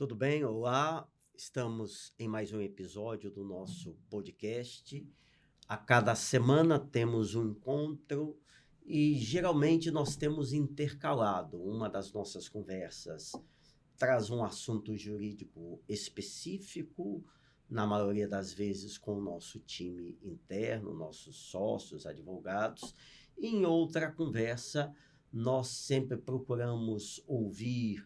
Tudo bem? Olá, estamos em mais um episódio do nosso podcast. A cada semana temos um encontro e geralmente nós temos intercalado. Uma das nossas conversas traz um assunto jurídico específico, na maioria das vezes com o nosso time interno, nossos sócios, advogados. E em outra conversa, nós sempre procuramos ouvir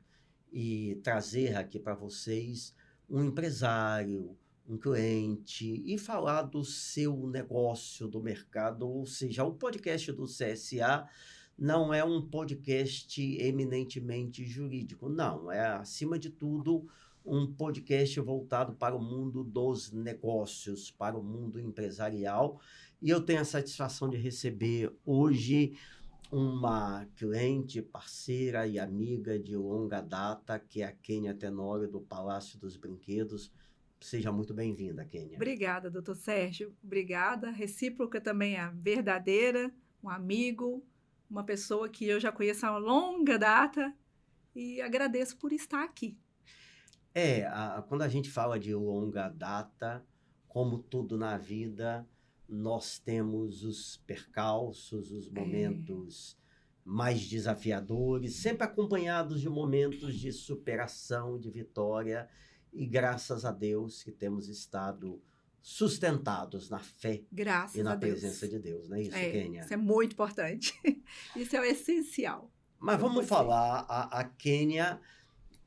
e trazer aqui para vocês um empresário, um cliente e falar do seu negócio, do mercado, ou seja, o podcast do CSA não é um podcast eminentemente jurídico, não, é acima de tudo um podcast voltado para o mundo dos negócios, para o mundo empresarial, e eu tenho a satisfação de receber hoje uma cliente, parceira e amiga de longa data, que é a Kênia Tenório, do Palácio dos Brinquedos. Seja muito bem-vinda, Kênia. Obrigada, doutor Sérgio. Obrigada. Recíproca também é verdadeira, um amigo, uma pessoa que eu já conheço há longa data e agradeço por estar aqui. Quando a gente fala de longa data, como tudo na vida, nós temos os percalços, os momentos mais desafiadores, sempre acompanhados de momentos de superação, de vitória, e graças a Deus que temos estado sustentados na fé Graças e na a Deus. presença de Deus, não é isso, Kênia? Isso é muito importante. Isso é o essencial. Mas vamos falar, a Kênia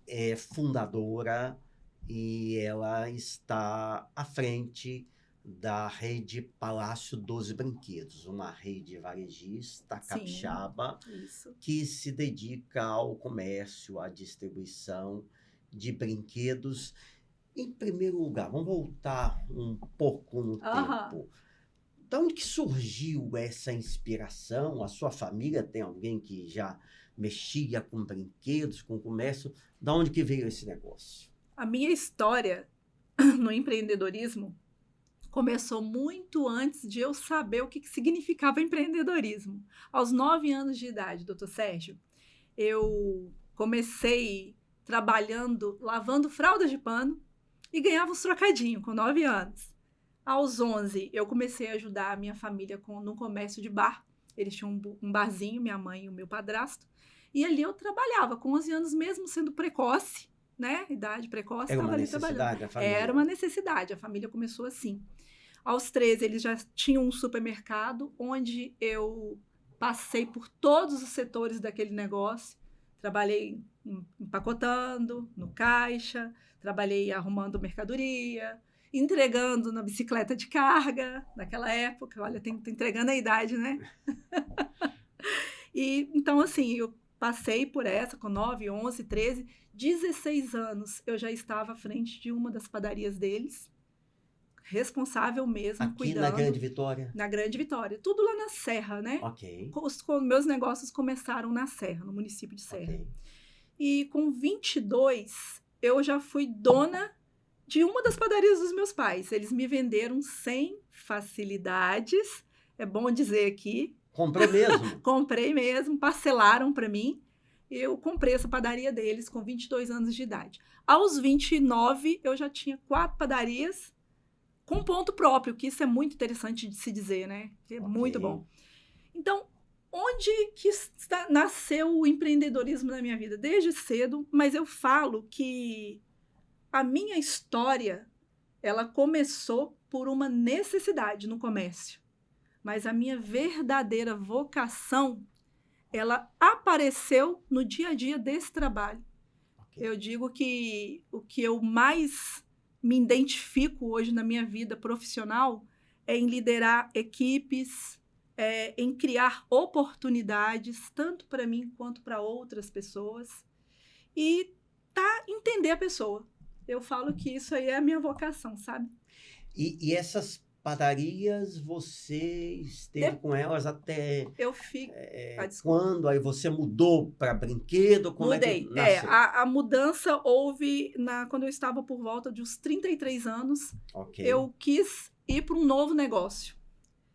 é fundadora e ela está à frente da rede Palácio dos Brinquedos, uma rede varejista capixaba que se dedica ao comércio, à distribuição de brinquedos. Em primeiro lugar, vamos voltar um pouco no tempo. De onde que surgiu essa inspiração? A sua família tem alguém que já mexia com brinquedos, com comércio? De onde que veio esse negócio? A minha história no empreendedorismo começou muito antes de eu saber o que significava empreendedorismo. Aos 9 anos de idade, doutor Sérgio, eu comecei trabalhando, lavando fraldas de pano e ganhava uns trocadinhos com 9 anos. Aos 11, eu comecei a ajudar a minha família no comércio de bar. Eles tinham um barzinho, minha mãe e o meu padrasto. E ali eu trabalhava, com 11 anos mesmo, sendo precoce, né? Idade precoce. Era uma necessidade da família? Era uma necessidade, a família começou assim. Aos 13, eles já tinham um supermercado, onde eu passei por todos os setores daquele negócio. Trabalhei empacotando, no caixa, trabalhei arrumando mercadoria, entregando na bicicleta de carga, naquela época. Olha, tô entregando a idade, né? E, então, assim, eu passei por essa com 9, 11, 13, 16 anos. Eu já estava à frente de uma das padarias deles, responsável mesmo, aqui cuidando. Na Grande Vitória? Na Grande Vitória. Tudo lá na Serra, né? Ok. Meus negócios começaram na Serra, no município de Serra. Okay. E com 22, eu já fui dona de uma das padarias dos meus pais. Eles me venderam sem facilidades. É bom dizer aqui. Comprou mesmo? Comprei mesmo, parcelaram para mim. Eu comprei essa padaria deles com 22 anos de idade. Aos 29, eu já tinha 4 padarias com ponto próprio, que isso é muito interessante de se dizer, né? É muito bom. Então, onde que nasceu o empreendedorismo na minha vida? Desde cedo, mas eu falo que a minha história, ela começou por uma necessidade no comércio. Mas a minha verdadeira vocação, ela apareceu no dia a dia desse trabalho. Eu digo que o que eu mais me identifico hoje na minha vida profissional é em liderar equipes, em criar oportunidades, tanto para mim quanto para outras pessoas, e entender a pessoa. Eu falo que isso aí é a minha vocação, sabe? E essas padarias, você esteve com elas até... Eu fico... quando? Aí você mudou para brinquedo? Como Mudei. É que nasceu? A mudança houve quando eu estava por volta de uns 33 anos. Okay. Eu quis ir para um novo negócio.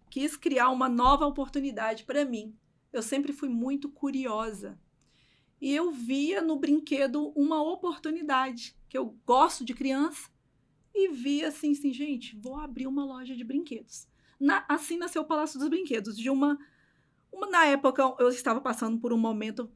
Quis criar uma nova oportunidade para mim. Eu sempre fui muito curiosa. e eu via no brinquedo uma oportunidade, que eu gosto de criança, e via assim, gente, vou abrir uma loja de brinquedos. Assim nasceu o Palácio dos Brinquedos, na época eu estava passando por um momento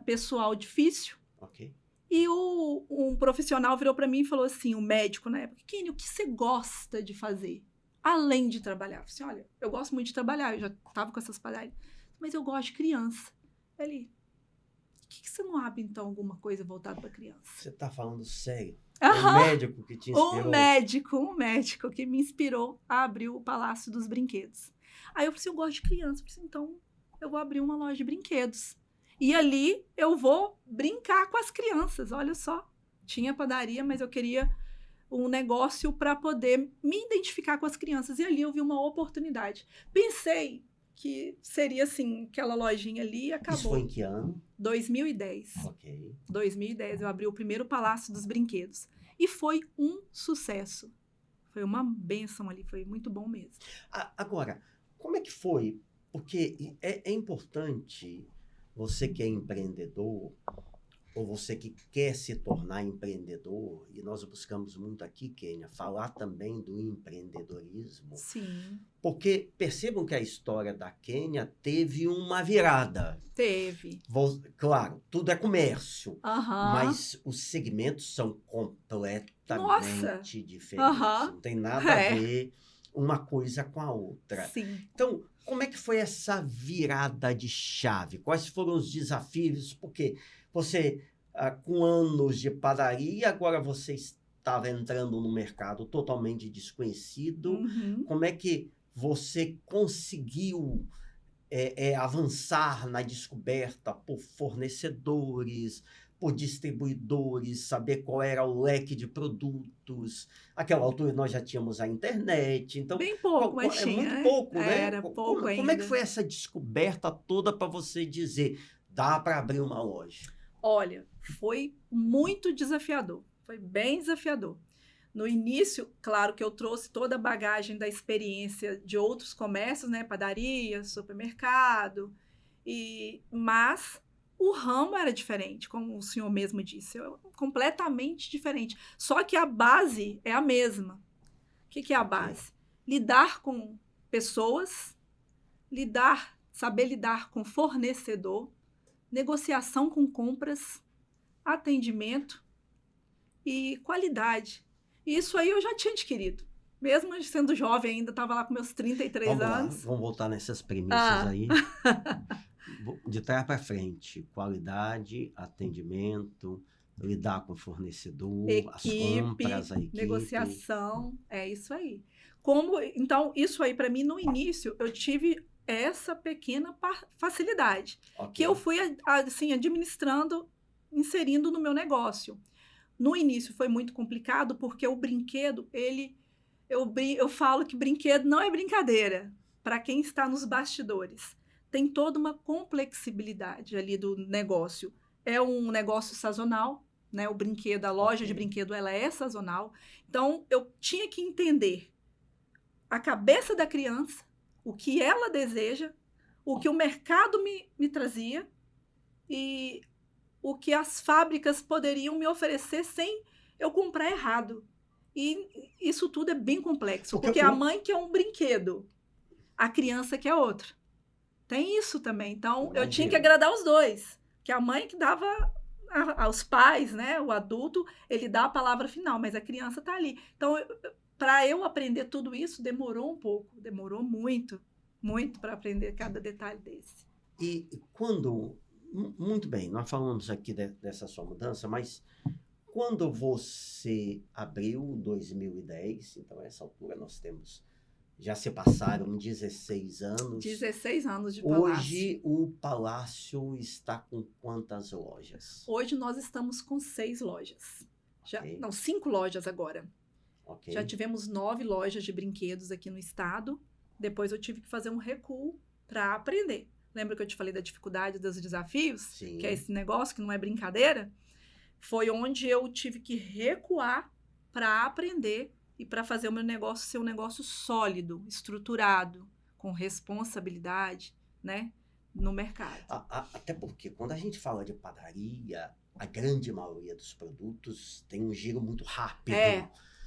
pessoal difícil, Ok. e um profissional virou para mim e falou assim, um médico na época, Kênia, o que você gosta de fazer? Além de trabalhar. Eu falei assim, olha, eu gosto muito de trabalhar, eu já estava com essas padarias, mas eu gosto de criança. Ele, por que você não abre, então, alguma coisa voltada para criança? Você está falando sério? Aham. Um médico que te inspirou? Um médico que me inspirou a abrir o Palácio dos Brinquedos. Aí eu falei assim, eu gosto de criança. Eu falei assim, então eu vou abrir uma loja de brinquedos. E ali eu vou brincar com as crianças, olha só. Tinha padaria, mas eu queria um negócio para poder me identificar com as crianças. E ali eu vi uma oportunidade. Pensei que seria assim, aquela lojinha ali e acabou. Isso foi em que ano? 2010. Ok. 2010 eu abri o primeiro Palácio dos Brinquedos. E foi um sucesso. Foi uma bênção ali, foi muito bom mesmo. Agora, como é que foi? Porque é importante, você que é empreendedor, ou você que quer se tornar empreendedor, e nós buscamos muito aqui, Kênia, falar também do empreendedorismo. Sim. Porque percebam que a história da Kênia teve uma virada. Teve. Claro, tudo é comércio, Aham. mas os segmentos são completamente diferentes. Aham. Não tem nada a ver uma coisa com a outra. Sim. Então, como é que foi essa virada de chave? Quais foram os desafios? Porque você, com anos de padaria, agora você estava entrando no mercado totalmente desconhecido. Uhum. Como é que você conseguiu avançar na descoberta por fornecedores, por distribuidores, saber qual era o leque de produtos? Naquela altura nós já tínhamos a internet, então Bem pouco, mas tinha. muito pouco, né? Era pouco ainda. Como é que foi essa descoberta toda para você dizer, dá para abrir uma loja? Olha, foi muito desafiador, foi bem desafiador. No início, claro que eu trouxe toda a bagagem da experiência de outros comércios, né? Padaria, supermercado, mas o ramo era diferente, como o senhor mesmo disse, completamente diferente. Só que a base é a mesma. O que é a base? Lidar com pessoas, saber lidar com fornecedor, negociação com compras, atendimento e qualidade. Isso aí eu já tinha adquirido. Mesmo sendo jovem ainda, estava lá com meus 33 anos. Vamos voltar nessas premissas aí. De trás para frente, qualidade, atendimento, lidar com o fornecedor, as compras, a equipe. Negociação, é isso aí. Então, isso aí, para mim, no início, eu tive essa pequena facilidade, que eu fui assim, administrando, inserindo no meu negócio. No início foi muito complicado, porque o brinquedo, eu falo que brinquedo não é brincadeira, para quem está nos bastidores. Tem toda uma complexibilidade ali do negócio. É um negócio sazonal, né? O brinquedo, a loja de brinquedo, ela é sazonal. Então, eu tinha que entender a cabeça da criança, o que ela deseja, o que o mercado me trazia e o que as fábricas poderiam me oferecer sem eu comprar errado. E isso tudo é bem complexo, porque a mãe quer um brinquedo, a criança quer outro. Tem isso também. Então, eu tinha que agradar os dois. Que a mãe que dava aos pais, né? O adulto, ele dá a palavra final, mas a criança está ali. Então, para eu aprender tudo isso, demorou um pouco. Demorou muito, muito para aprender cada detalhe desse. E quando... Muito bem, nós falamos aqui dessa sua mudança, mas quando você abriu 2010, então a essa altura nós temos... Já se passaram 16 anos. 16 anos de palácio. Hoje o palácio está com quantas lojas? Hoje nós estamos com 6 lojas. 5 lojas agora. Já tivemos 9 lojas de brinquedos aqui no estado. Depois eu tive que fazer um recuo para aprender. Lembra que eu te falei da dificuldade, dos desafios? Sim. Que é esse negócio que não é brincadeira? Foi onde eu tive que recuar para aprender e para fazer o meu negócio ser um negócio sólido, estruturado, com responsabilidade, né? no mercado. Até porque quando a gente fala de padaria, a grande maioria dos produtos tem um giro muito rápido.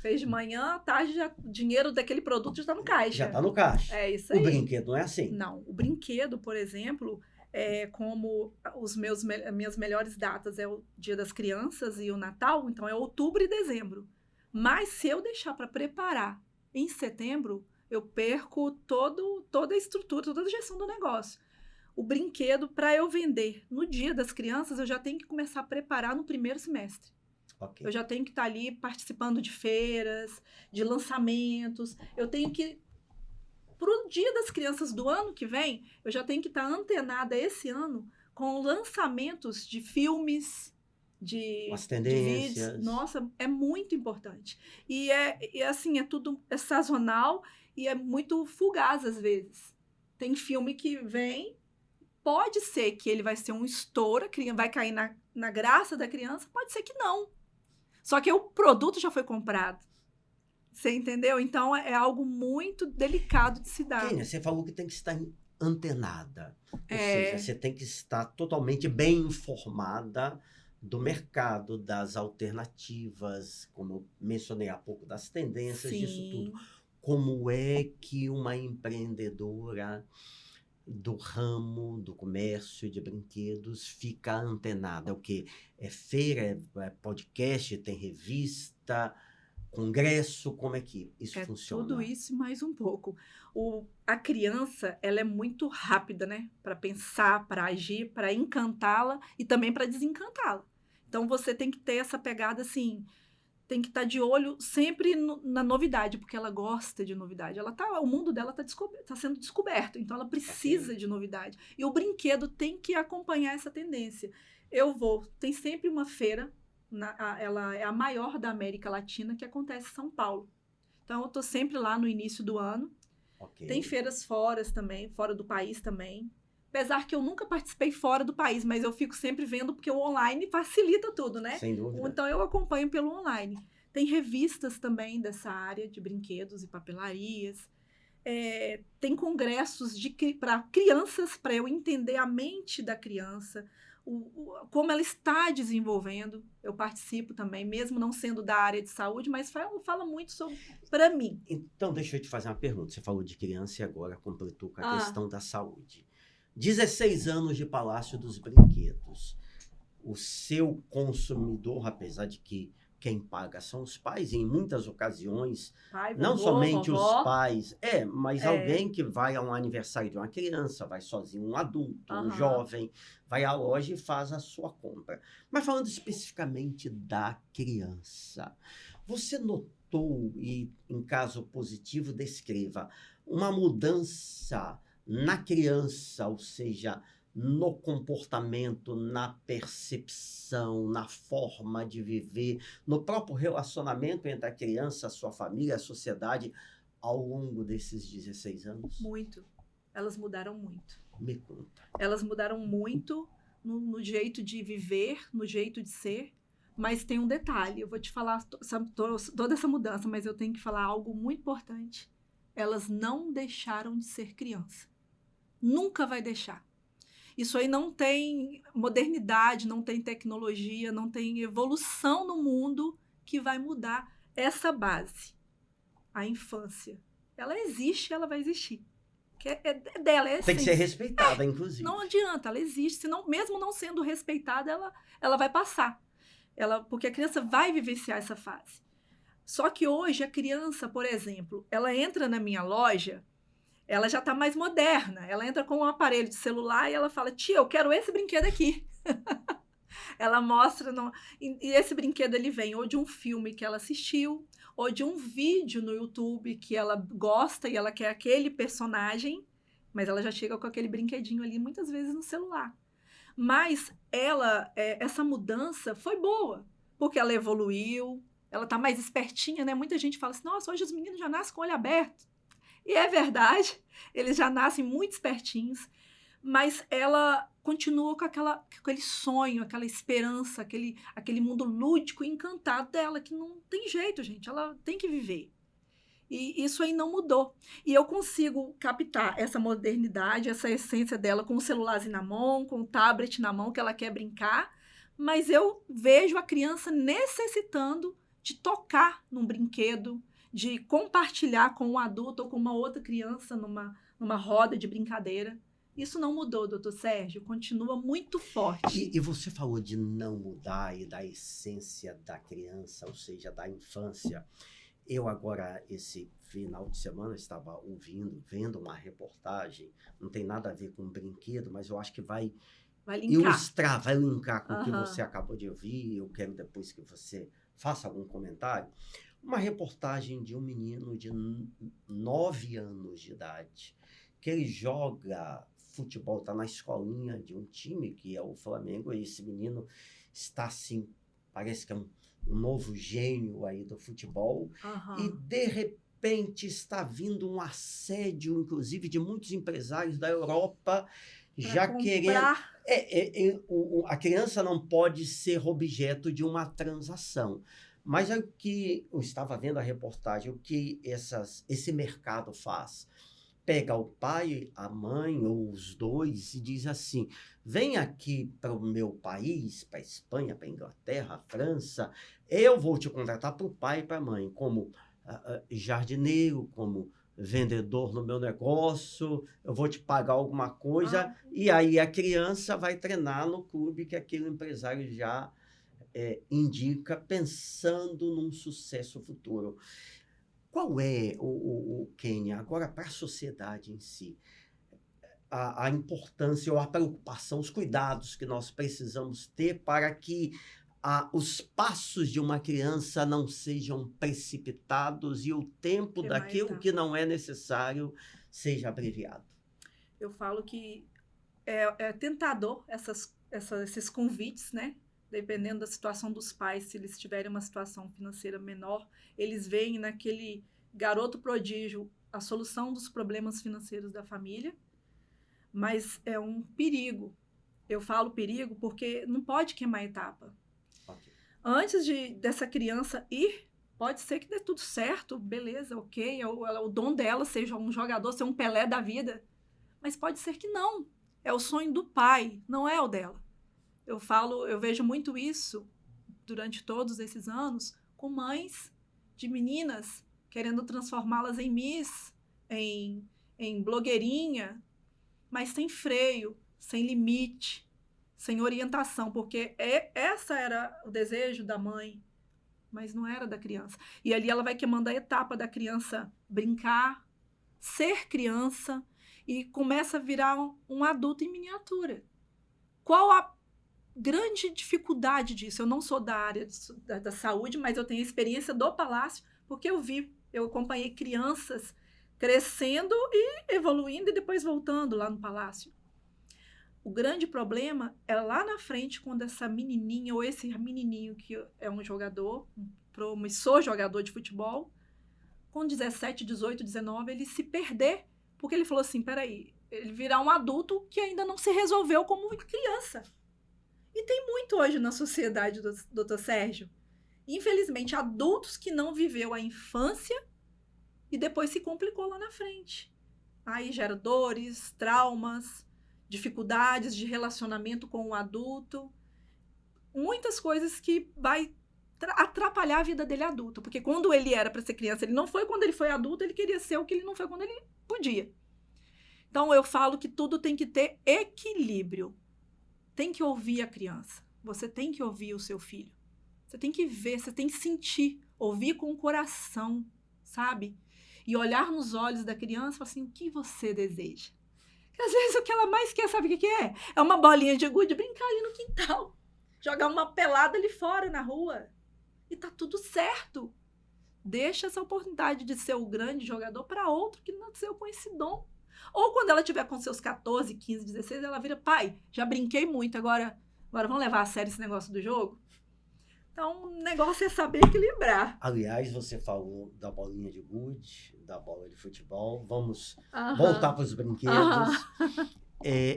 Fez de manhã, à tarde, o dinheiro daquele produto já está no caixa. Já está no caixa. É isso aí. O brinquedo não é assim. Não. O brinquedo, por exemplo, como minhas melhores datas é o Dia das Crianças e o Natal, então é outubro e dezembro. Mas se eu deixar para preparar em setembro, eu perco toda a estrutura, toda a gestão do negócio. O brinquedo, para eu vender no Dia das Crianças, eu já tenho que começar a preparar no primeiro semestre. Okay. Eu já tenho que estar ali participando de feiras, de lançamentos. Eu tenho que, para o Dia das Crianças do ano que vem, eu já tenho que estar antenada esse ano com lançamentos de filmes, de vídeos. Nossa, é muito importante. E assim, tudo sazonal e é muito fugaz às vezes. Tem filme que vem, pode ser que ele vai ser um estouro, vai cair na graça da criança, pode ser que não. Só que o produto já foi comprado. Você entendeu? Então, é algo muito delicado de se dar. Kênia, você falou que tem que estar antenada. Ou seja, você tem que estar totalmente bem informada do mercado, das alternativas, como eu mencionei há pouco, das tendências, disso tudo. Como é que uma empreendedora do ramo, do comércio de brinquedos, fica antenada? O que? É feira, é podcast, tem revista, congresso, como é que isso funciona? Tudo isso e mais um pouco. A criança, ela é muito rápida, né? Para pensar, para agir, para encantá-la e também para desencantá-la. Então, você tem que ter essa pegada, assim, tem que estar de olho sempre na novidade, porque ela gosta de novidade. O mundo dela está sendo descoberto, então ela precisa de novidade. E o brinquedo tem que acompanhar essa tendência. Tem sempre uma feira, ela é a maior da América Latina, que acontece em São Paulo. Então, eu estou sempre lá no início do ano. Tem feiras fora do país também. Apesar que eu nunca participei fora do país, mas eu fico sempre vendo, porque o online facilita tudo, né? Sem dúvida. Então, eu acompanho pelo online. Tem revistas também dessa área de brinquedos e papelarias. Tem congressos para crianças, para eu entender a mente da criança, como ela está desenvolvendo. Eu participo também, mesmo não sendo da área de saúde, mas fala muito para mim. Então, deixa eu te fazer uma pergunta. Você falou de criança e agora completou com a questão da saúde. 16 anos de Palácio dos Brinquedos. O seu consumidor, apesar de que quem paga são os pais, em muitas ocasiões, não somente os pais, mas alguém que vai a um aniversário de uma criança, vai sozinho, um adulto, um jovem, vai à loja e faz a sua compra. Mas falando especificamente da criança, você notou, e em caso positivo, descreva, uma mudança na criança, ou seja, no comportamento, na percepção, na forma de viver, no próprio relacionamento entre a criança, a sua família, a sociedade, ao longo desses 16 anos? Muito. Elas mudaram muito. Me conta. Elas mudaram muito no jeito de viver, no jeito de ser, mas tem um detalhe. Eu vou te falar toda essa mudança, mas eu tenho que falar algo muito importante. Elas não deixaram de ser criança. Nunca vai deixar. Isso aí não tem modernidade, não tem tecnologia, não tem evolução no mundo que vai mudar essa base. A infância. Ela existe, ela vai existir. É dela, é tem que ser respeitada, inclusive. Não adianta, ela existe. Senão, mesmo não sendo respeitada, ela vai passar. Porque a criança vai vivenciar essa fase. Só que hoje, a criança, por exemplo, ela entra na minha loja, ela já está mais moderna. Ela entra com um aparelho de celular e ela fala, tia, eu quero esse brinquedo aqui. Ela mostra, e esse brinquedo ele vem ou de um filme que ela assistiu, ou de um vídeo no YouTube que ela gosta e ela quer aquele personagem, mas ela já chega com aquele brinquedinho ali, muitas vezes no celular. Mas essa mudança foi boa, porque ela evoluiu, ela está mais espertinha, né? Muita gente fala assim, nossa, hoje os meninos já nascem com o olho aberto. E é verdade, eles já nascem muito espertinhos, mas ela continua com aquele sonho, aquela esperança, aquele mundo lúdico e encantado dela, que não tem jeito, gente, ela tem que viver. E isso aí não mudou. E eu consigo captar essa modernidade, essa essência dela com o celularzinho na mão, com o tablet na mão, que ela quer brincar, mas eu vejo a criança necessitando de tocar num brinquedo, de compartilhar com um adulto ou com uma outra criança numa roda de brincadeira. Isso não mudou, doutor Sérgio, continua muito forte. E você falou de não mudar e da essência da criança, ou seja, da infância. Eu agora, esse final de semana, estava vendo uma reportagem, não tem nada a ver com brinquedo, mas eu acho que vai ilustrar, vai linkar com o que você acabou de ouvir. Eu quero depois que você faça algum comentário. Uma reportagem de um menino de 9 anos de idade, que ele joga futebol, está na escolinha de um time, que é o Flamengo, e esse menino está assim, parece que é um novo gênio aí do futebol, e de repente está vindo um assédio, inclusive, de muitos empresários da Europa, já querendo... a criança não pode ser objeto de uma transação. Mas é o que eu estava vendo a reportagem, o que esse mercado faz. Pega o pai, a mãe, ou os dois, e diz assim, vem aqui para o meu país, para a Espanha, para a Inglaterra, a França, eu vou te contratar para o pai e para a mãe, como jardineiro, como vendedor no meu negócio, eu vou te pagar alguma coisa, e aí a criança vai treinar no clube que aquele empresário já indica, pensando num sucesso futuro. Qual é, Kênia, agora para a sociedade em si, a importância ou a preocupação, os cuidados que nós precisamos ter para que os passos de uma criança não sejam precipitados e o tempo daquilo que não é necessário seja abreviado? Eu falo que é tentador esses convites, né? Dependendo da situação dos pais, se eles tiverem uma situação financeira menor, eles veem naquele garoto prodígio a solução dos problemas financeiros da família, mas é um perigo. Eu falo perigo porque não pode queimar etapa. Antes dessa criança ir, pode ser que dê tudo certo, beleza, ok, o dom dela seja um jogador, ser um Pelé da vida, mas pode ser que não. É o sonho do pai, não é o dela. Eu vejo muito isso durante todos esses anos com mães de meninas querendo transformá-las em Miss, em blogueirinha, mas sem freio, sem limite, sem orientação, porque essa era o desejo da mãe, mas não era da criança. E ali ela vai queimando a etapa da criança brincar, ser criança, e começa a virar um adulto em miniatura. Qual a grande dificuldade disso? Eu não sou da área da saúde, mas eu tenho a experiência do Palácio, porque eu acompanhei crianças crescendo e evoluindo e depois voltando lá no Palácio. O grande problema é lá na frente, quando essa menininha ou esse menininho que é um jogador, um promissor jogador de futebol, com 17, 18, 19, ele se perder, porque ele falou assim, peraí, ele virar um adulto que ainda não se resolveu como criança. E tem muito hoje na sociedade, doutor Sérgio. Infelizmente, adultos que não viveu a infância e depois se complicou lá na frente. Aí gera dores, traumas, dificuldades de relacionamento com o adulto. Muitas coisas que vai atrapalhar a vida dele adulto. Porque quando ele era para ser criança, ele não foi. Quando ele foi adulto, ele queria ser o que ele não foi quando ele podia. Então, eu falo que tudo tem que ter equilíbrio. Tem que ouvir a criança. Você tem que ouvir o seu filho. Você tem que ver, você tem que sentir. Ouvir com o coração, sabe? E olhar nos olhos da criança e falar assim, o que você deseja? Porque às vezes o que ela mais quer, sabe o que é? É uma bolinha de gude, brincar ali no quintal. Jogar uma pelada ali fora, na rua. E tá tudo certo. Deixa essa oportunidade de ser o grande jogador para outro que nasceu com esse dom. Ou quando ela tiver com seus 14, 15, 16, ela vira, pai, já brinquei muito, agora vamos levar a sério esse negócio do jogo? Então, o negócio é saber equilibrar. Aliás, você falou da bolinha de gude, da bola de futebol. Vamos voltar para os brinquedos.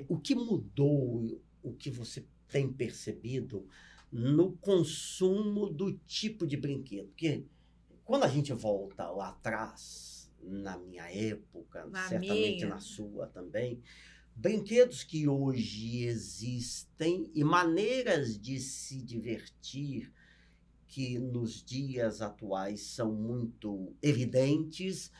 O que mudou, o que você tem percebido no consumo do tipo de brinquedo? Porque quando a gente volta lá atrás, na minha época, certamente na sua também, brinquedos que hoje existem e maneiras de se divertir que nos dias atuais são muito evidentes,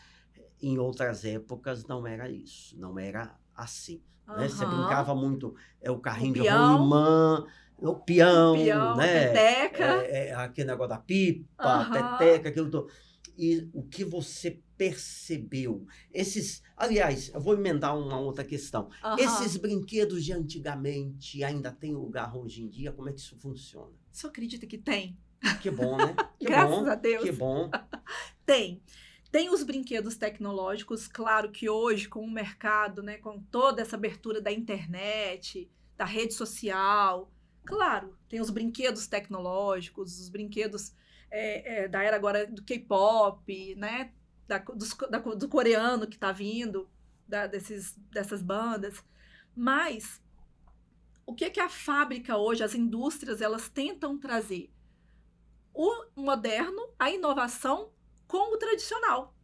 em outras épocas não era isso, não era assim. Né? Você brincava muito, o carrinho de rolimã, o peão, né? A peteca. Aquele negócio da pipa, a peteca, aquilo todo. E o que você percebeu? Aliás, eu vou emendar uma outra questão. Esses brinquedos de antigamente ainda têm lugar hoje em dia? Como é que isso funciona? Você acredita que tem? Que bom, né? Graças a Deus. Que bom. Tem. Tem os brinquedos tecnológicos, claro que hoje, com o mercado, né, com toda essa abertura da internet, da rede social, claro, tem os brinquedos tecnológicos, os brinquedos da era agora do K-pop, né, do coreano que está vindo, dessas bandas. Mas o que a fábrica hoje, as indústrias, elas tentam trazer? O moderno, a inovação, com o tradicional.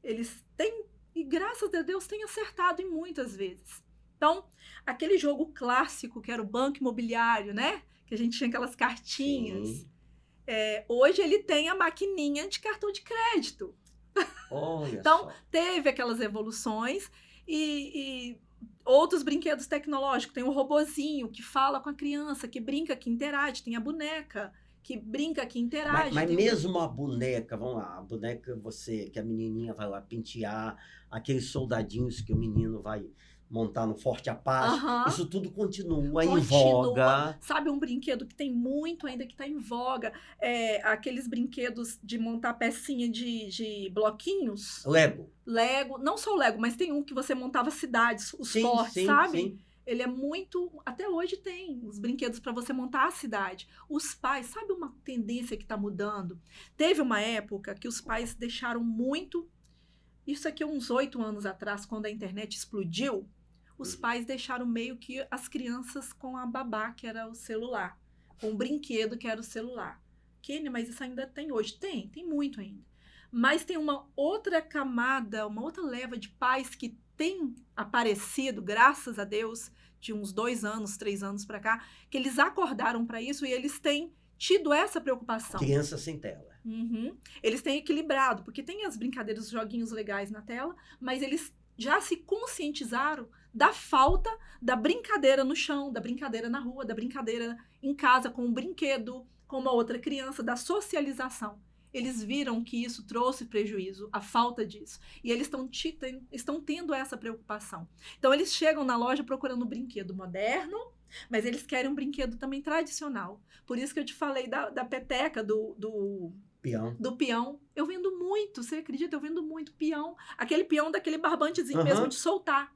Eles têm, e graças a Deus, têm acertado em muitas vezes. Então, aquele jogo clássico que era o Banco Imobiliário, né? Que a gente tinha aquelas cartinhas. Hoje ele tem a maquininha de cartão de crédito. Olha então, só. Teve aquelas evoluções e outros brinquedos tecnológicos. Tem o robozinho que fala com a criança, que brinca, que interage. Tem a boneca que brinca, que interage. Mas mesmo a boneca, vamos lá, a boneca que a menininha vai lá pentear, aqueles soldadinhos que o menino vai montar no Forte Apache, isso tudo continua em voga. Sabe um brinquedo que tem muito ainda, que está em voga? Aqueles brinquedos de montar pecinha de bloquinhos. Lego, não só o Lego, mas tem um que você montava cidades, os fortes, sabe? Sim. Ele é muito... Até hoje tem os brinquedos para você montar a cidade. Os pais, sabe uma tendência que está mudando? Teve uma época que os pais deixaram muito... Isso aqui uns 8 anos atrás, quando a internet explodiu, os pais deixaram meio que as crianças com a babá, que era o celular. Com o brinquedo, que era o celular. Kenny, mas isso ainda tem hoje? Tem muito ainda. Mas tem uma outra camada, uma outra leva de pais que tem aparecido, graças a Deus, de uns 2 anos, 3 anos para cá, que eles acordaram para isso e eles têm tido essa preocupação. Criança sem tela. Eles têm equilibrado, porque tem as brincadeiras, os joguinhos legais na tela, mas eles já se conscientizaram da falta da brincadeira no chão, da brincadeira na rua, da brincadeira em casa com um brinquedo, com uma outra criança, da socialização. Eles viram que isso trouxe prejuízo, a falta disso. E eles estão tendo essa preocupação. Então, eles chegam na loja procurando um brinquedo moderno, mas eles querem um brinquedo também tradicional. Por isso que eu te falei da peteca, do peão. Eu vendo muito, você acredita? Eu vendo muito peão. Aquele peão daquele barbantezinho mesmo de soltar.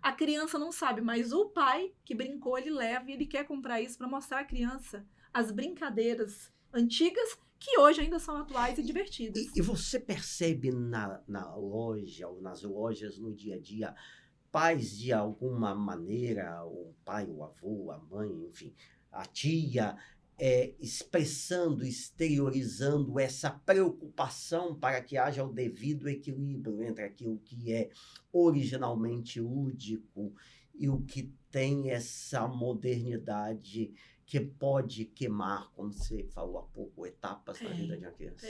A criança não sabe, mas o pai que brincou, ele leva e ele quer comprar isso para mostrar à criança as brincadeiras antigas que hoje ainda são atuais e divertidas. E você percebe na loja ou nas lojas no dia a dia, pais de alguma maneira, o pai, o avô, a mãe, enfim, a tia, expressando, exteriorizando essa preocupação para que haja o devido equilíbrio entre aquilo que é originalmente lúdico e o que tem essa modernidade que pode queimar, como você falou há pouco, etapas na vida de uma criança.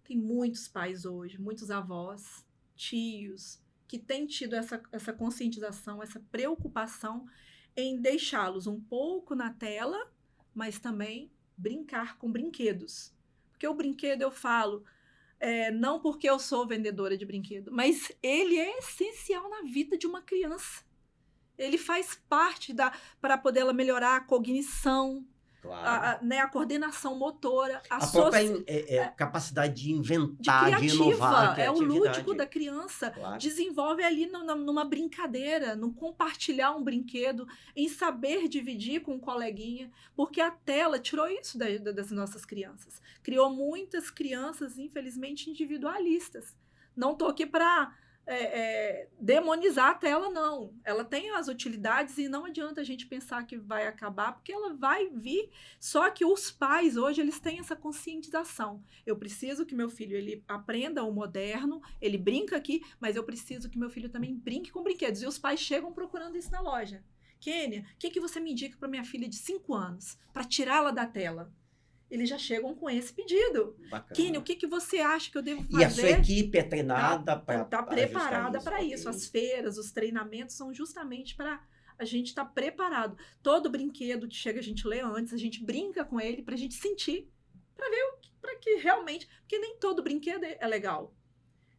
Tem muitos pais hoje, muitos avós, tios, que têm tido essa conscientização, essa preocupação em deixá-los um pouco na tela, mas também brincar com brinquedos. Porque o brinquedo, eu falo, não porque eu sou vendedora de brinquedo, mas ele é essencial na vida de uma criança. Ele faz parte para poder ela melhorar a cognição, claro. A coordenação motora, a própria capacidade de inventar, de inovar. É o lúdico da criança. Claro. Desenvolve ali numa brincadeira, no compartilhar um brinquedo, em saber dividir com um coleguinha, porque a tela tirou isso das nossas crianças. Criou muitas crianças, infelizmente, individualistas. Não estou aqui para demonizar a tela, não. Ela tem as utilidades e não adianta a gente pensar que vai acabar, porque ela vai vir. Só que os pais, hoje, eles têm essa conscientização. Eu preciso que meu filho ele aprenda o moderno, ele brinca aqui, mas eu preciso que meu filho também brinque com brinquedos. E os pais chegam procurando isso na loja. Kênia, o que você me indica para minha filha de 5 anos, para tirá-la da tela? Eles já chegam com esse pedido. Kênia, o que você acha que eu devo fazer? E a sua equipe é treinada para tá preparada para isso. As feiras, os treinamentos são justamente para a gente estar preparado. Todo brinquedo que chega, a gente lê antes, a gente brinca com ele para a gente sentir, para ver para que realmente... Porque nem todo brinquedo é legal.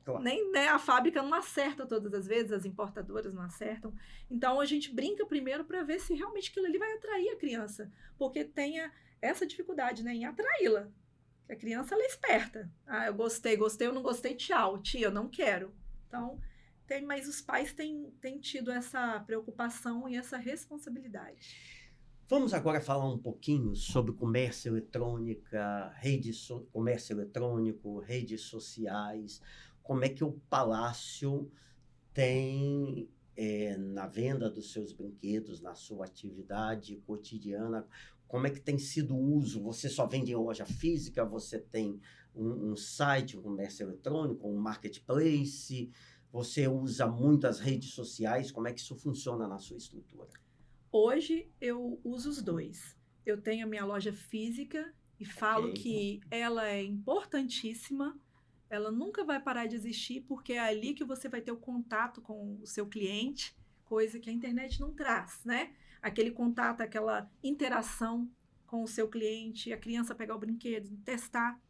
Claro. Nem, né, a fábrica não acerta todas as vezes, as importadoras não acertam. Então, a gente brinca primeiro para ver se realmente aquilo ali vai atrair a criança. Porque tenha essa dificuldade, né, em atraí-la. A criança, ela é esperta. Ah, eu gostei, eu não gostei, tchau. Tia, eu não quero. Então, mas os pais têm tido essa preocupação e essa responsabilidade. Vamos agora falar um pouquinho sobre comércio eletrônico, redes sociais. Como é que o Palácio tem, na venda dos seus brinquedos, na sua atividade cotidiana, como é que tem sido o uso? Você só vende em loja física? Você tem um site, um comércio eletrônico, um marketplace? Você usa muitas redes sociais? Como é que isso funciona na sua estrutura? Hoje eu uso os dois. Eu tenho a minha loja física e falo que ela é importantíssima. Ela nunca vai parar de existir, porque é ali que você vai ter o contato com o seu cliente, coisa que a internet não traz, né? Aquele contato, aquela interação com o seu cliente, a criança pegar o brinquedo, testar.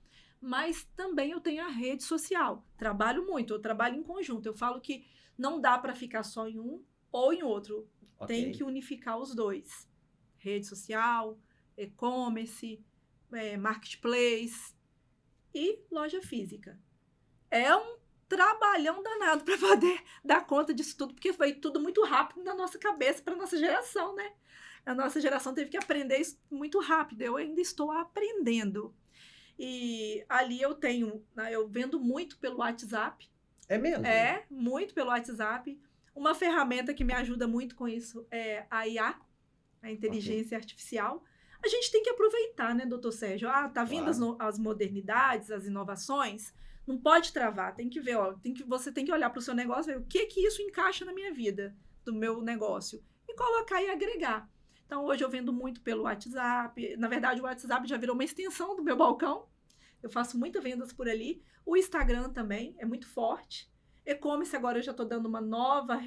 Mas também eu tenho a rede social. Trabalho muito, eu trabalho em conjunto. Eu falo que não dá para ficar só em um ou em outro. Tem que unificar os dois. Rede social, e-commerce, marketplace e loja física. É um trabalhão danado para poder dar conta disso tudo, porque foi tudo muito rápido na nossa cabeça, para a nossa geração, né? A nossa geração teve que aprender isso muito rápido. Eu ainda estou aprendendo. E ali eu vendo muito pelo WhatsApp. É mesmo? Muito pelo WhatsApp. Uma ferramenta que me ajuda muito com isso é a IA, a inteligência artificial. A gente tem que aproveitar, né, doutor Sérgio? Tá vindo as modernidades, as inovações. Não pode travar, tem que ver, você tem que olhar para o seu negócio e ver o que isso encaixa na minha vida, do meu negócio, e colocar e agregar. Então, hoje eu vendo muito pelo WhatsApp. Na verdade, o WhatsApp já virou uma extensão do meu balcão. Eu faço muitas vendas por ali. O Instagram também é muito forte. E-commerce, agora eu já estou dando uma nova,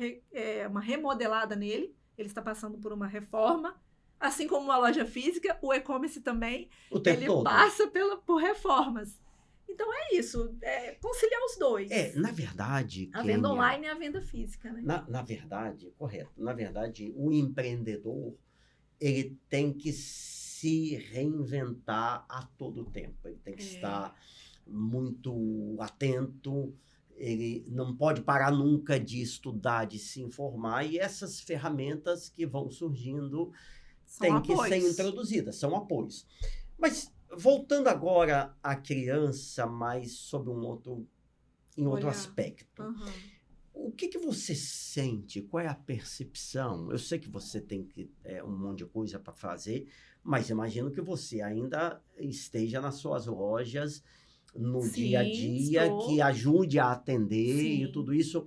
uma remodelada nele. Ele está passando por uma reforma. Assim como uma loja física, o e-commerce também, ele passa por reformas. Então é isso, conciliar os dois. Na verdade, a venda online e a venda física, né? Na verdade, correto. Na verdade, o empreendedor, ele tem que se reinventar a todo tempo. Ele tem que estar muito atento. Ele não pode parar nunca de estudar, de se informar. E essas ferramentas que vão surgindo têm que ser introduzidas, são apoios. Mas voltando agora à criança, mas sob em outro aspecto. O que você sente? Qual é a percepção? Eu sei que você tem um monte de coisa para fazer, mas imagino que você ainda esteja nas suas lojas no dia a dia, que ajude a atender e tudo isso.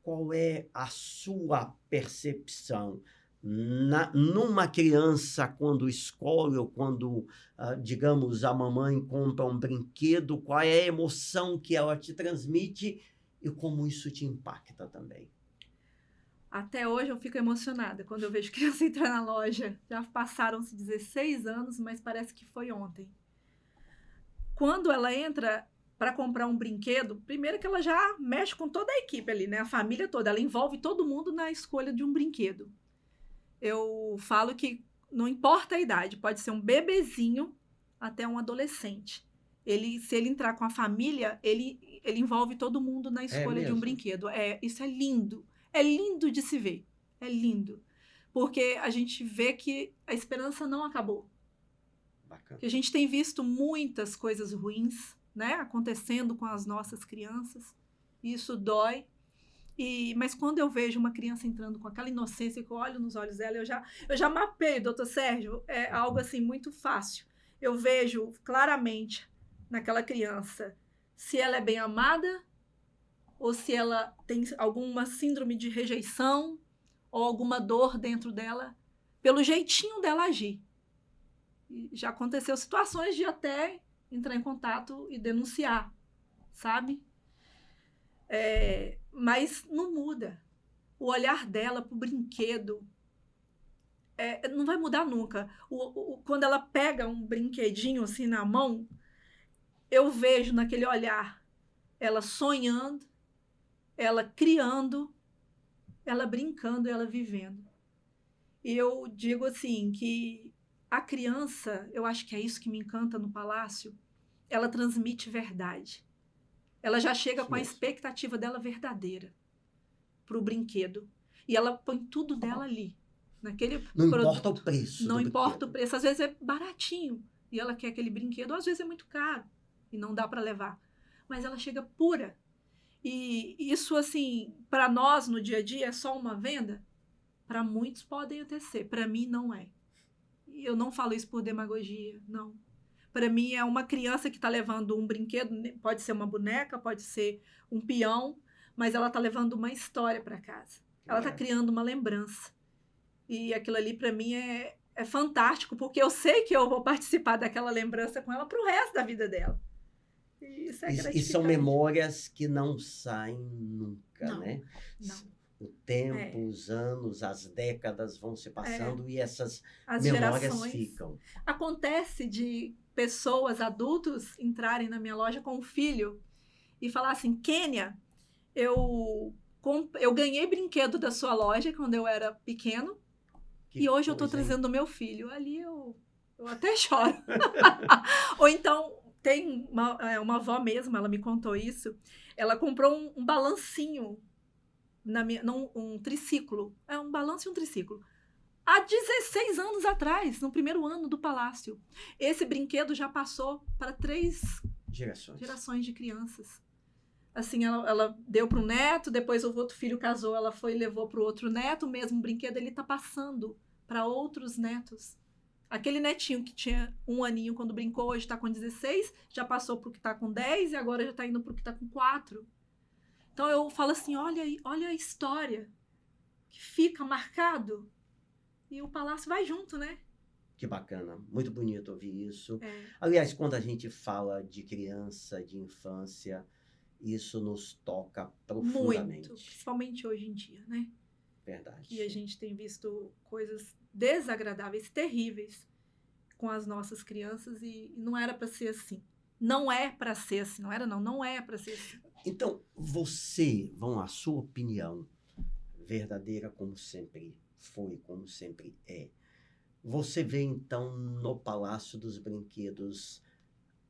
Qual é a sua percepção? Numa criança, quando escolhe ou quando, digamos, a mamãe compra um brinquedo, qual é a emoção que ela te transmite e como isso te impacta também? Até hoje eu fico emocionada quando eu vejo criança entrar na loja. Já passaram-se 16 anos, mas parece que foi ontem. Quando ela entra para comprar um brinquedo, primeiro que ela já mexe com toda a equipe ali, né? A família toda, ela envolve todo mundo na escolha de um brinquedo. Eu falo que não importa a idade, pode ser um bebezinho até um adolescente. Se ele entrar com a família, ele envolve todo mundo na escolha de um brinquedo. Isso é lindo. É lindo de se ver. É lindo. Porque a gente vê que a esperança não acabou. Bacana. Que a gente tem visto muitas coisas ruins, né, acontecendo com as nossas crianças. Isso dói. Mas quando eu vejo uma criança entrando com aquela inocência, que eu olho nos olhos dela, eu já mapeio, doutor Sérgio, é algo assim muito fácil. Eu vejo claramente naquela criança se ela é bem amada ou se ela tem alguma síndrome de rejeição ou alguma dor dentro dela, pelo jeitinho dela agir. E já aconteceu situações de até entrar em contato e denunciar, sabe? Mas não muda. O olhar dela pro brinquedo não vai mudar nunca. Quando ela pega um brinquedinho assim na mão, eu vejo naquele olhar ela sonhando, ela criando, ela brincando, ela vivendo. E eu digo assim que a criança, eu acho que é isso que me encanta no Palácio, ela transmite verdade. Ela já chega com a expectativa dela verdadeira para o brinquedo. E ela põe tudo dela ali. Não importa o preço. Não importa o preço. Às vezes é baratinho e ela quer aquele brinquedo. Ou às vezes é muito caro e não dá para levar. Mas ela chega pura. E isso, assim, para nós no dia a dia é só uma venda? Para muitos podem até ser. Para mim, não é. E eu não falo isso por demagogia, não. Para mim, é uma criança que está levando um brinquedo, pode ser uma boneca, pode ser um peão, mas ela está levando uma história para casa. Ela está criando uma lembrança. E aquilo ali, para mim, é fantástico, porque eu sei que eu vou participar daquela lembrança com ela para o resto da vida dela. E isso é gratificante. E são memórias que não saem nunca, não, né? Não. O tempo, os anos, as décadas vão se passando e essas as memórias gerações. Ficam. Acontece de pessoas, adultos, entrarem na minha loja com um filho e falar assim, Kênia, eu ganhei brinquedo da sua loja quando eu era pequeno e hoje eu estou trazendo o meu filho. Ali eu até choro. Ou então, tem uma avó mesmo, ela me contou isso, ela comprou um balancinho, um triciclo, um balanço e um triciclo, há 16 anos atrás, no primeiro ano do Palácio. Esse brinquedo já passou para 3 gerações de crianças. Assim, ela deu para um neto, depois o outro filho casou, ela foi e levou para o outro neto, o mesmo brinquedo ele está passando para outros netos. Aquele netinho que tinha 1 aninho quando brincou, hoje está com 16, já passou para o que está com 10 e agora já está indo para o que está com 4. Então eu falo assim, olha a história que fica marcado. E o Palácio vai junto, né? Que bacana, muito bonito ouvir isso. Aliás, quando a gente fala de criança, de infância, isso nos toca profundamente. Muito, principalmente hoje em dia, né? Verdade. E a gente tem visto coisas desagradáveis, terríveis com as nossas crianças e não era para ser assim. Não é para ser assim, não é para ser assim. Então, a sua opinião, verdadeira como sempre foi, como sempre é, você vê então no Palácio dos Brinquedos,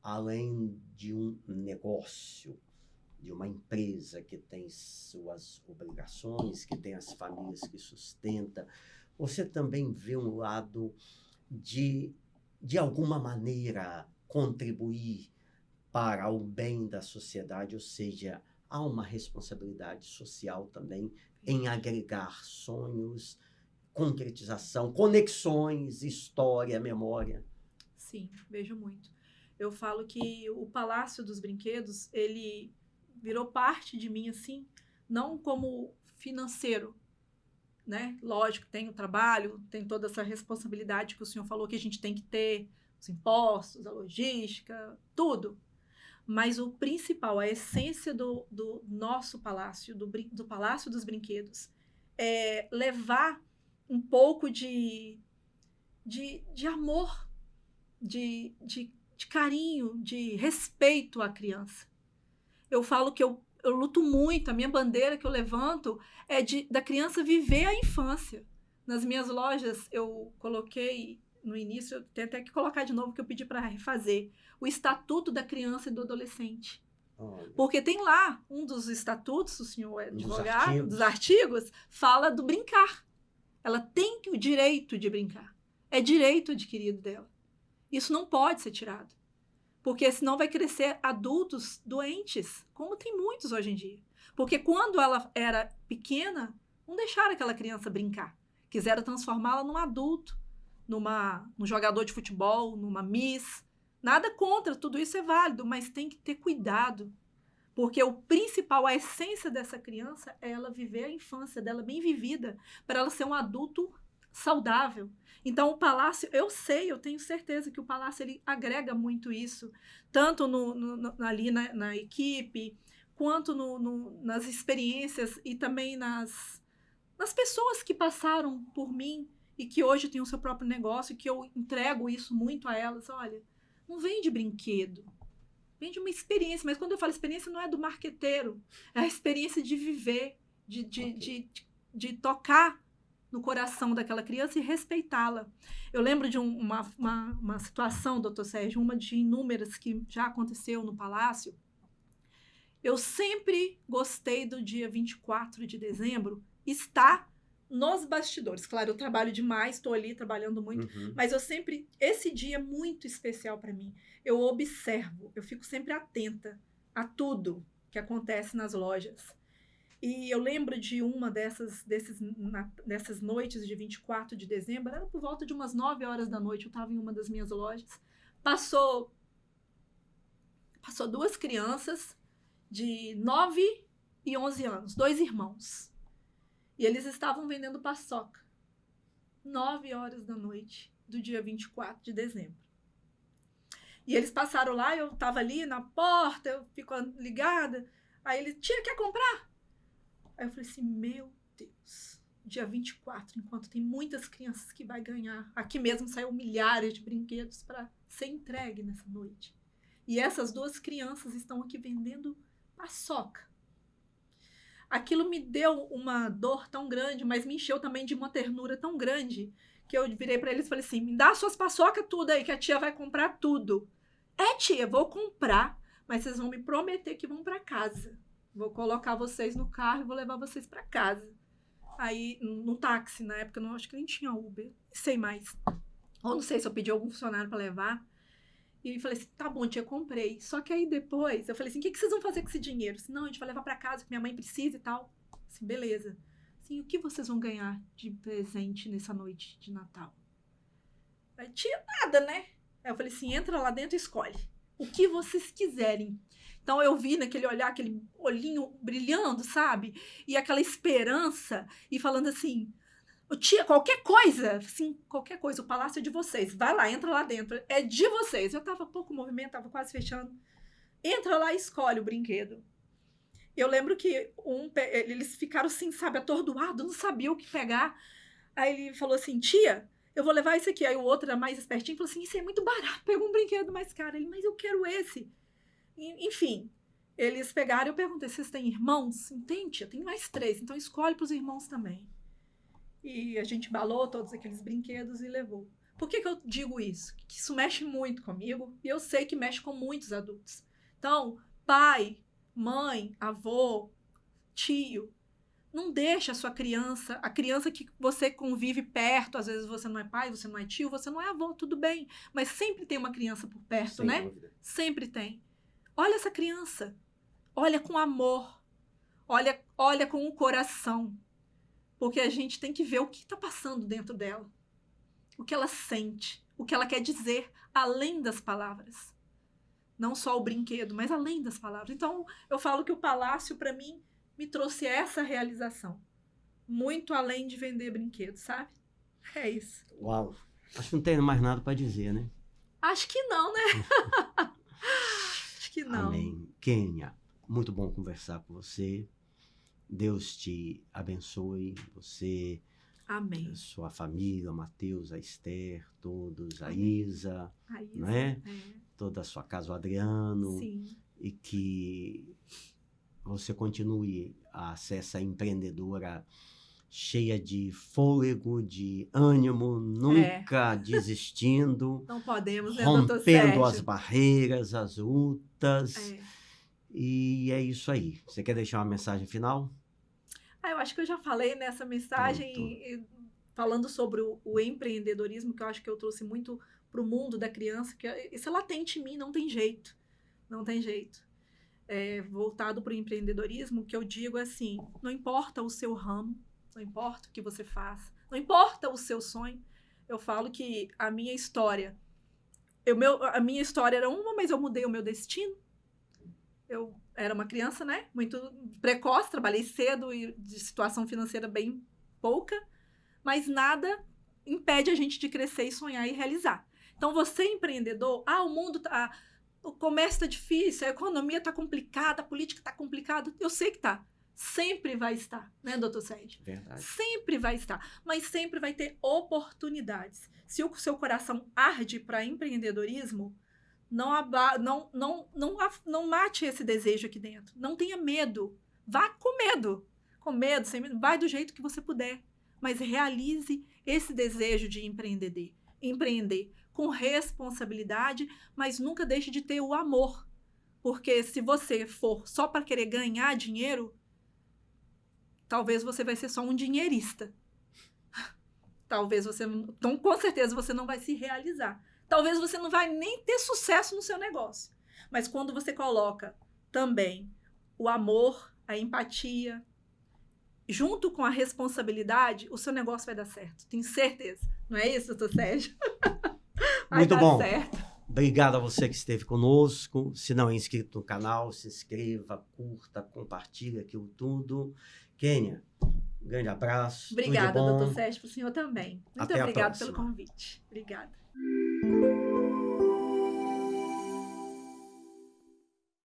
além de um negócio, de uma empresa que tem suas obrigações, que tem as famílias que sustenta, você também vê um lado de alguma maneira, contribuir para o bem da sociedade, ou seja, há uma responsabilidade social também em agregar sonhos, concretização, conexões, história, memória. Sim, vejo muito. Eu falo que o Palácio dos Brinquedos, ele virou parte de mim, assim, não como financeiro, né? Lógico, tem o trabalho, tem toda essa responsabilidade que o senhor falou que a gente tem que ter, os impostos, a logística, tudo. Mas o principal, a essência do nosso palácio, do Palácio dos Brinquedos, é levar um pouco de amor, de carinho, de respeito à criança. Eu falo que eu luto muito, a minha bandeira que eu levanto é da criança viver a infância. Nas minhas lojas, eu coloquei no início, eu tenho até que colocar de novo, que eu pedi para refazer, o Estatuto da Criança e do Adolescente. Porque tem lá, um dos estatutos, o senhor é advogado, dos artigos, fala do brincar. Ela tem o direito de brincar. É direito adquirido dela. Isso não pode ser tirado. Porque senão vai crescer adultos doentes, como tem muitos hoje em dia. Porque quando ela era pequena, não deixaram aquela criança brincar. Quiseram transformá-la num adulto, num jogador de futebol, numa miss. Nada contra, tudo isso é válido, mas tem que ter cuidado. Porque o principal, a essência dessa criança é ela viver a infância dela bem vivida, para ela ser um adulto saudável. Então, o Palácio, eu tenho certeza que o Palácio ele agrega muito isso, tanto ali na equipe, quanto nas experiências e também nas pessoas que passaram por mim e que hoje têm o seu próprio negócio, que eu entrego isso muito a elas. Olha, não vende brinquedo, vende uma experiência, mas quando eu falo experiência não é do marqueteiro, é a experiência de viver, de tocar no coração daquela criança e respeitá-la. Eu lembro de uma situação, doutor Sérgio, uma de inúmeras que já aconteceu no Palácio. Eu sempre gostei do dia 24 de dezembro estar nos bastidores. Claro, eu trabalho demais, estou ali trabalhando muito, mas esse dia é muito especial para mim. Eu observo, eu fico sempre atenta a tudo que acontece nas lojas. E eu lembro de uma dessas noites de 24 de dezembro, era por volta de umas 9 horas da noite, eu estava em uma das minhas lojas, passou 2 crianças de 9 e 11 anos, 2 irmãos. E eles estavam vendendo paçoca. 9 horas da noite do dia 24 de dezembro. E eles passaram lá, eu estava ali na porta, eu fico ligada. Aí ele, tia, quer comprar? Aí eu falei assim, meu Deus, dia 24, enquanto tem muitas crianças que vai ganhar. Aqui mesmo saiu milhares de brinquedos para ser entregue nessa noite. E essas 2 crianças estão aqui vendendo paçoca. Aquilo me deu uma dor tão grande, mas me encheu também de uma ternura tão grande, que eu virei para eles e falei assim, me dá suas paçoca tudo aí, que a tia vai comprar tudo. Tia, vou comprar, mas vocês vão me prometer que vão para casa. Vou colocar vocês no carro e vou levar vocês para casa. Aí, no táxi, na época, eu acho que nem tinha Uber, não sei mais. Ou não sei se eu pedi algum funcionário para levar. E falei assim, tá bom, tia, comprei. Só que aí depois, eu falei assim, o que vocês vão fazer com esse dinheiro? Assim, não, a gente vai levar para casa, que minha mãe precisa e tal. Assim, beleza. Assim, o que vocês vão ganhar de presente nessa noite de Natal? Aí, tia, nada, né? Aí eu falei assim, entra lá dentro e escolhe. O que vocês quiserem. Então eu vi naquele olhar, aquele olhinho brilhando, sabe? E aquela esperança. E falando assim, tia, qualquer coisa. Sim, qualquer coisa. O palácio é de vocês. Vai lá, entra lá dentro. É de vocês. Eu tava pouco movimento, tava quase fechando. Entra lá e escolhe o brinquedo. Eu lembro que eles ficaram assim, sabe, atordoados, não sabiam o que pegar. Aí ele falou assim, tia, eu vou levar esse aqui. Aí o outro era mais espertinho, falou assim, isso é muito barato. Pegou um brinquedo mais caro. Ele, mas eu quero esse. Enfim, eles pegaram, eu perguntei, vocês têm irmãos? Entende? Eu tenho mais 3, então escolhe para os irmãos também. E a gente embalou todos aqueles brinquedos e levou. Por que eu digo isso? Que isso mexe muito comigo e eu sei que mexe com muitos adultos. Então, pai, mãe, avô, tio, não deixa a sua criança, a criança que você convive perto, às vezes você não é pai, você não é tio, você não é avô, tudo bem, mas sempre tem uma criança por perto, Sem né? dúvida. Sempre tem. Olha essa criança, olha com amor, olha com o coração, porque a gente tem que ver o que está passando dentro dela, o que ela sente, o que ela quer dizer, além das palavras. Não só o brinquedo, mas além das palavras. Então, eu falo que o Palácio, para mim, me trouxe essa realização. Muito além de vender brinquedos, sabe? É isso. Uau! Acho que não tem mais nada para dizer, né? Acho que não, né? Acho que não. Amém. Kênia, muito bom conversar com você. Deus te abençoe. Você, amém. Sua família, o Matheus, a Esther, todos, a Isa, não é? Toda a sua casa, o Adriano. Sim. E que você continue a ser essa empreendedora cheia de fôlego, de ânimo, nunca desistindo. Não podemos, né, doutor Sérgio? Rompendo as barreiras, as lutas. E é isso aí. Você quer deixar uma mensagem final? Eu acho que eu já falei nessa mensagem, falando sobre o empreendedorismo, que eu acho que eu trouxe muito para o mundo da criança, que isso é latente em mim, não tem jeito. Não tem jeito. voltado para o empreendedorismo, que eu digo assim, não importa o seu ramo, não importa o que você faz, não importa o seu sonho. Eu falo que a minha história, a minha história era uma, mas eu mudei o meu destino. Eu era uma criança, né, muito precoce, trabalhei cedo e de situação financeira bem pouca, mas nada impede a gente de crescer e sonhar e realizar. Então, você empreendedor, o comércio está difícil, a economia está complicada, a política está complicada, eu sei que está. Sempre vai estar, né, doutor Sérgio? Verdade. Sempre vai estar, mas sempre vai ter oportunidades. Se o seu coração arde para empreendedorismo, não mate esse desejo aqui dentro. Não tenha medo. Vá com medo. Com medo, sem medo. Vai do jeito que você puder. Mas realize esse desejo de empreender com responsabilidade, mas nunca deixe de ter o amor. Porque se você for só para querer ganhar dinheiro, talvez você vai ser só um dinheirista. Talvez você... Então, com certeza, você não vai se realizar. Talvez você não vai nem ter sucesso no seu negócio. Mas quando você coloca também o amor, a empatia, junto com a responsabilidade, o seu negócio vai dar certo. Tenho certeza. Não é isso, doutor Sérgio? Vai Muito dar bom. certo. Obrigado a você que esteve conosco. Se não é inscrito no canal, se inscreva, curta, compartilhe aquilo tudo. Kênia, um grande abraço. Obrigada, tudo de bom. doutor Sérgio, para o senhor também. Muito Até a obrigado pelo próxima. convite. Obrigada.